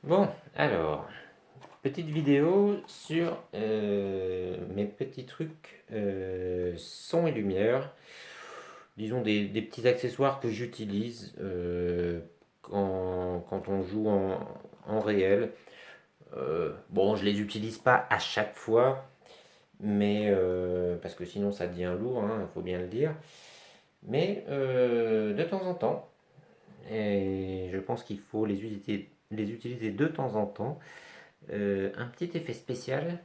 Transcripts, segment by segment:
Bon, alors, petite vidéo sur mes petits trucs son et lumière. Disons des petits accessoires que j'utilise quand on joue en réel. Bon, je les utilise pas à chaque fois, mais parce que sinon ça devient lourd, il faut bien le dire. Mais de temps en temps, et je pense qu'il faut les utiliser de temps en temps. Un petit effet spécial,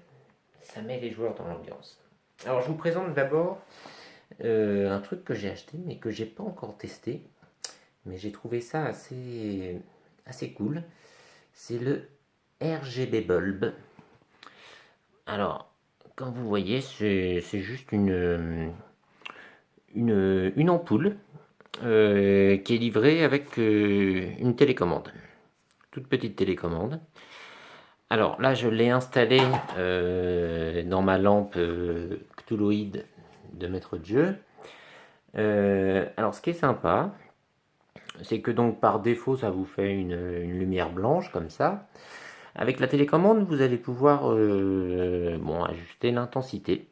ça met les joueurs dans l'ambiance. Alors je vous présente d'abord un truc que j'ai acheté mais que j'ai pas encore testé, mais j'ai trouvé ça assez cool. C'est le RGB Bulb. Alors, comme vous voyez, c'est juste une ampoule qui est livrée avec une télécommande. Toute petite télécommande. Alors là, je l'ai installé dans ma lampe Cthulhuid de maître de jeu. Alors ce qui est sympa, c'est que donc par défaut, ça vous fait une lumière blanche comme ça. Avec la télécommande, vous allez pouvoir bon, ajuster l'intensité.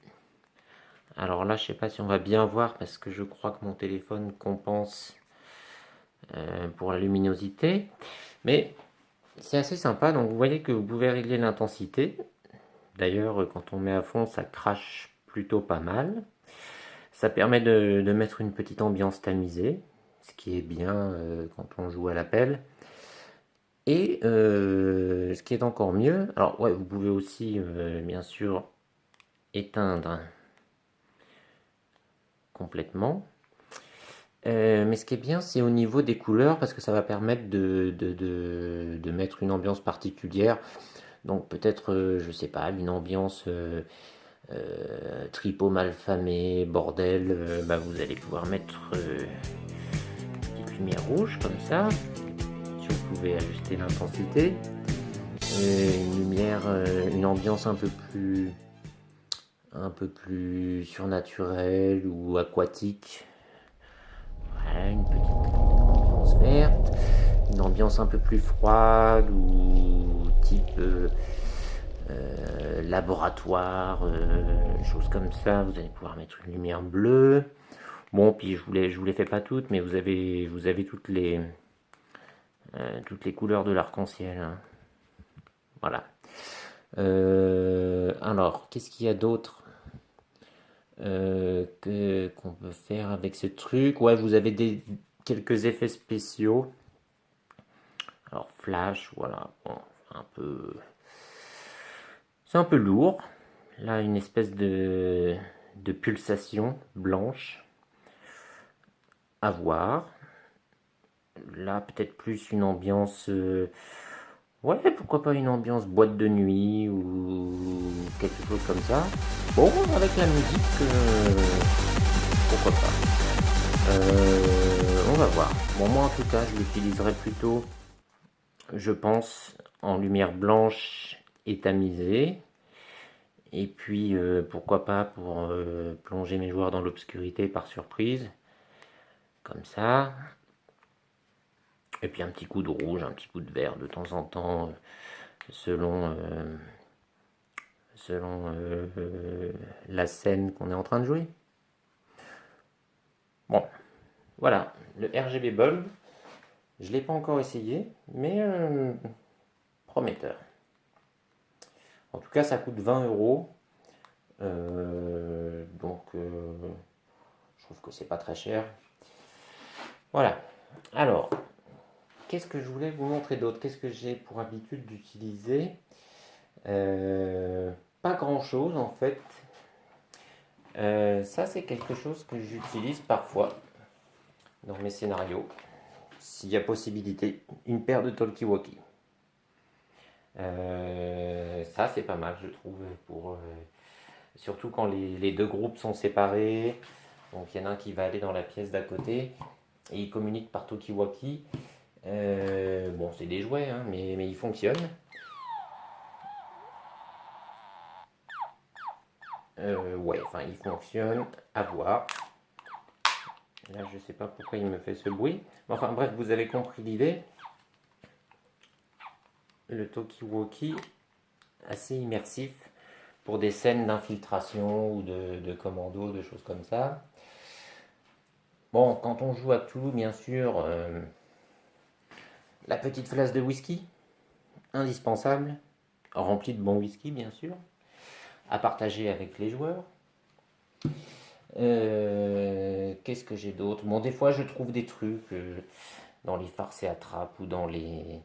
Alors là, je sais pas si on va bien voir parce que je crois que mon téléphone compense pour la luminosité. Mais c'est assez sympa, donc vous voyez que vous pouvez régler l'intensité. D'ailleurs, quand on met à fond, ça crache plutôt pas mal. Ça permet de mettre une petite ambiance tamisée, ce qui est bien quand on joue à la pelle. Et ce qui est encore mieux, alors ouais, vous pouvez aussi bien sûr éteindre complètement. Mais ce qui est bien, c'est au niveau des couleurs, parce que ça va permettre de mettre une ambiance particulière. Donc peut-être, je sais pas, une ambiance tripot malfamé, bordel, bah, vous allez pouvoir mettre une petite lumière rouge comme ça. Si vous pouvez ajuster l'intensité. Une lumière, une ambiance un peu plus surnaturelle ou aquatique. Voilà, une petite ambiance verte. Une ambiance un peu plus froide ou type laboratoire, choses comme ça. Vous allez pouvoir mettre une lumière bleue. Bon, puis je vous les fais pas toutes, mais vous avez toutes les couleurs de l'arc-en-ciel, hein. Voilà. Alors, qu'est-ce qu'il y a d'autre qu'on peut faire avec ce truc? Ouais, vous avez quelques effets spéciaux. Alors, flash, voilà. Bon, un peu, c'est un peu lourd. Là, une espèce de pulsation blanche à voir. Là, peut-être plus une ambiance. Ouais, pourquoi pas une ambiance boîte de nuit ou quelque chose comme ça. Bon, avec la musique, pourquoi pas. On va voir. Bon, moi en tout cas, je l'utiliserai plutôt, je pense, en lumière blanche et tamisée. Et puis, pourquoi pas pour plonger mes joueurs dans l'obscurité par surprise. Comme ça. Et puis un petit coup de rouge, un petit coup de vert de temps en temps, selon la scène qu'on est en train de jouer. Bon, voilà, le RGB Bulb, je ne l'ai pas encore essayé, mais prometteur. En tout cas, ça coûte 20 euros, donc je trouve que c'est pas très cher. Voilà. Alors, qu'est-ce que je voulais vous montrer d'autre? Qu'est-ce que j'ai pour habitude d'utiliser? Pas grand-chose en fait. Ça, c'est quelque chose que j'utilise parfois dans mes scénarios. S'il y a possibilité, une paire de talkie-walkie. Ça, c'est pas mal, je trouve, surtout quand les deux groupes sont séparés. Donc, il y en a un qui va aller dans la pièce d'à côté et il communique par talkie-walkie. Bon, c'est des jouets, hein, mais ils fonctionnent. Ouais, enfin, ils fonctionnent. À voir. Là, je sais pas pourquoi il me fait ce bruit. Enfin, bref, vous avez compris l'idée. le talkie-walkie assez immersif pour des scènes d'infiltration ou de commando, de choses comme ça. Bon, quand on joue à Cthulhu, bien sûr, la petite flasque de whisky, indispensable, remplie de bon whisky, bien sûr, à partager avec les joueurs. Qu'est-ce que j'ai d'autre? Bon, des fois, je trouve des trucs dans les farces et attrapes ou dans les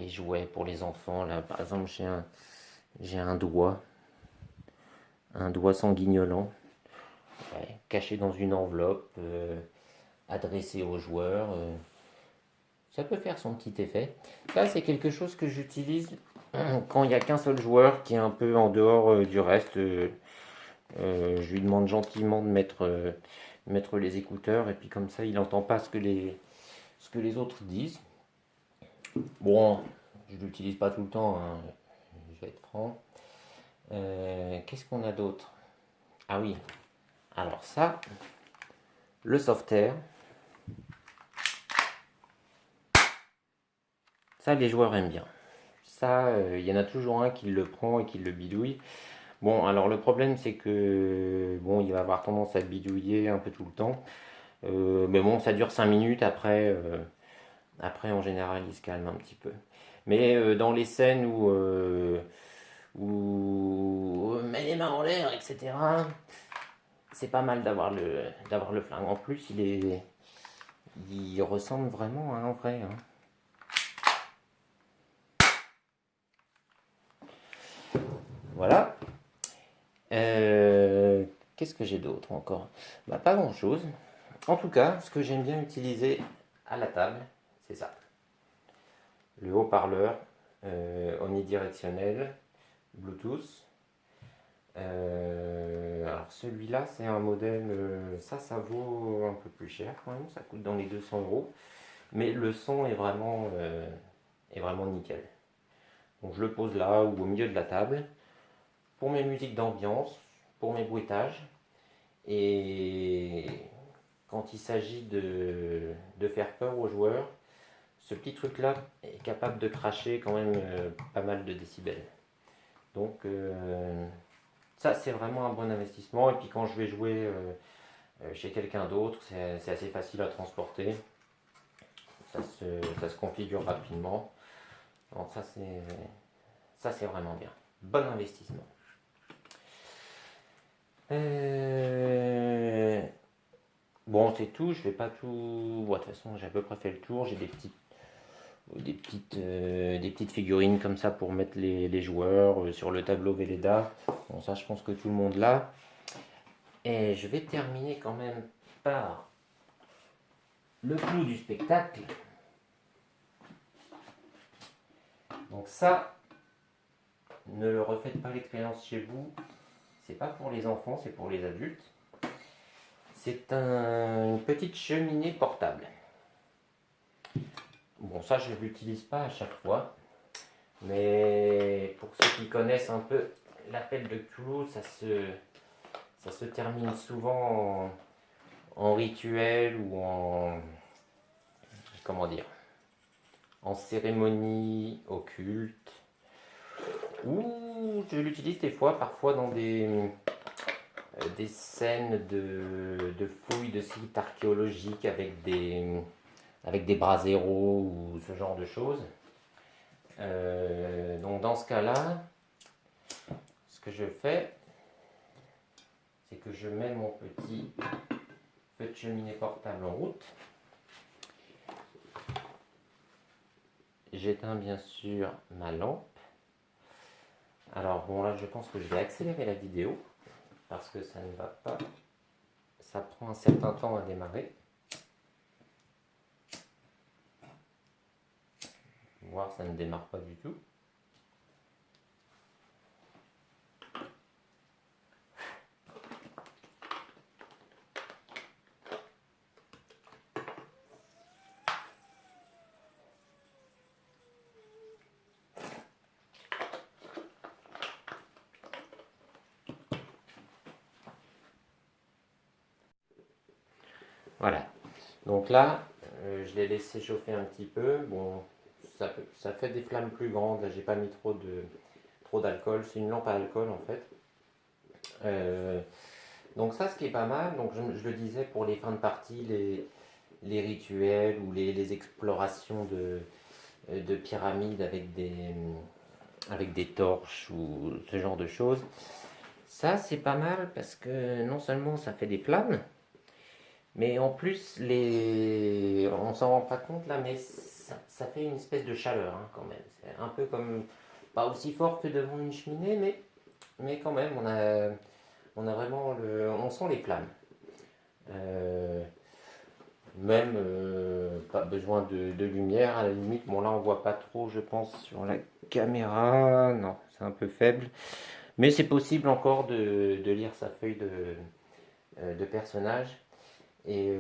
jouets pour les enfants. Là, par exemple, j'ai un doigt sanguignolant, ouais, caché dans une enveloppe, adressé aux joueurs. Ça peut faire son petit effet. Ça, c'est quelque chose que j'utilise quand il n'y a qu'un seul joueur qui est un peu en dehors du reste. Je lui demande gentiment de mettre les écouteurs et puis comme ça, il n'entend pas ce que les autres disent. Bon, je ne l'utilise pas tout le temps, hein, je vais être franc. Qu'est-ce qu'on a d'autre? Ah oui, alors ça, le Sauveterre. Ça, les joueurs aiment bien. Ça, il y en a toujours un qui le prend et qui le bidouille. Bon, alors le problème, c'est que bon, il va avoir tendance à bidouiller un peu tout le temps. Mais bon, ça dure 5 minutes. Après, en général, il se calme un petit peu. Mais dans les scènes où met les mains en l'air, etc., c'est pas mal d'avoir le flingue. En plus, il ressemble vraiment à un vrai, hein. Voilà. Qu'est-ce que j'ai d'autre encore? Bah, pas grand-chose. En tout cas, ce que j'aime bien utiliser à la table, c'est ça. Le haut-parleur omnidirectionnel Bluetooth. Alors celui-là, c'est un modèle, ça vaut un peu plus cher quand même, ça coûte dans les 200 euros. Mais le son est vraiment nickel. Donc je le pose là ou au milieu de la table pour mes musiques d'ambiance, pour mes bruitages. Et quand il s'agit de faire peur aux joueurs, ce petit truc-là est capable de cracher quand même pas mal de décibels. Donc ça, c'est vraiment un bon investissement. Et puis quand je vais jouer chez quelqu'un d'autre, c'est assez facile à transporter. Ça se configure rapidement. Donc ça, c'est vraiment bien. Bon investissement. Bon, c'est tout. Je vais pas tout. Bon, de toute façon, j'ai à peu près fait le tour. J'ai des petites figurines comme ça pour mettre les joueurs sur le tableau Velleda. Bon, ça, je pense que tout le monde l'a. Et je vais terminer quand même par le clou du spectacle. Donc ça, ne le refaites pas l'expérience chez vous. C'est pas pour les enfants, c'est pour les adultes. C'est une petite cheminée portable. Bon, ça, je ne l'utilise pas à chaque fois. Mais pour ceux qui connaissent un peu l'appel de Cthulhu, ça se termine souvent en rituel ou comment dire, en cérémonie occulte. Ou je l'utilise des fois, parfois dans des scènes de fouilles de sites archéologiques avec des bras zéro ou ce genre de choses. Donc dans ce cas-là, ce que je fais, c'est que je mets mon petit feu de cheminée portable en route. J'éteins bien sûr ma lampe. Alors bon là je pense que je vais accélérer la vidéo parce que ça ne va pas. Ça prend un certain temps à démarrer. Voir ça ne démarre pas du tout. Voilà. Donc là, je l'ai laissé chauffer un petit peu. Bon, ça fait des flammes plus grandes. Là, j'ai pas mis trop d'alcool. C'est une lampe à alcool en fait. Donc ça, ce qui est pas mal, donc je le disais pour les fins de partie, les rituels ou les explorations de pyramides avec des torches ou ce genre de choses. Ça, c'est pas mal parce que non seulement ça fait des flammes, mais en plus, on s'en rend pas compte là, mais ça fait une espèce de chaleur hein, quand même. C'est un peu comme, pas aussi fort que devant une cheminée, mais quand même, on a vraiment on sent les flammes. Euh, Même pas besoin de lumière à la limite. Bon là on voit pas trop je pense sur la caméra. Non, c'est un peu faible. Mais c'est possible encore de lire sa feuille de personnage. Et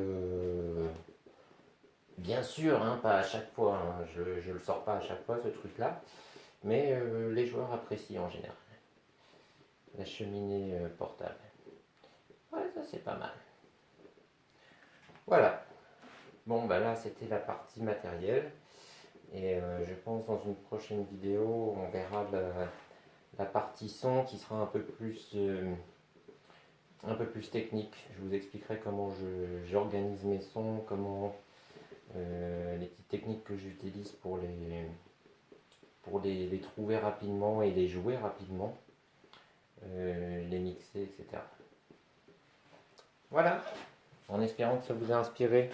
bien sûr, hein, pas à chaque fois. Hein, je le sors pas à chaque fois ce truc-là. Mais les joueurs apprécient en général. La cheminée portable. Ouais, ça c'est pas mal. Voilà. Bon, bah là, c'était la partie matérielle. Et je pense dans une prochaine vidéo, on verra la partie son qui sera un peu plus technique. Je vous expliquerai comment j'organise mes sons, comment les petites techniques que j'utilise pour les trouver rapidement et les jouer rapidement, les mixer, etc. Voilà, en espérant que ça vous a inspiré.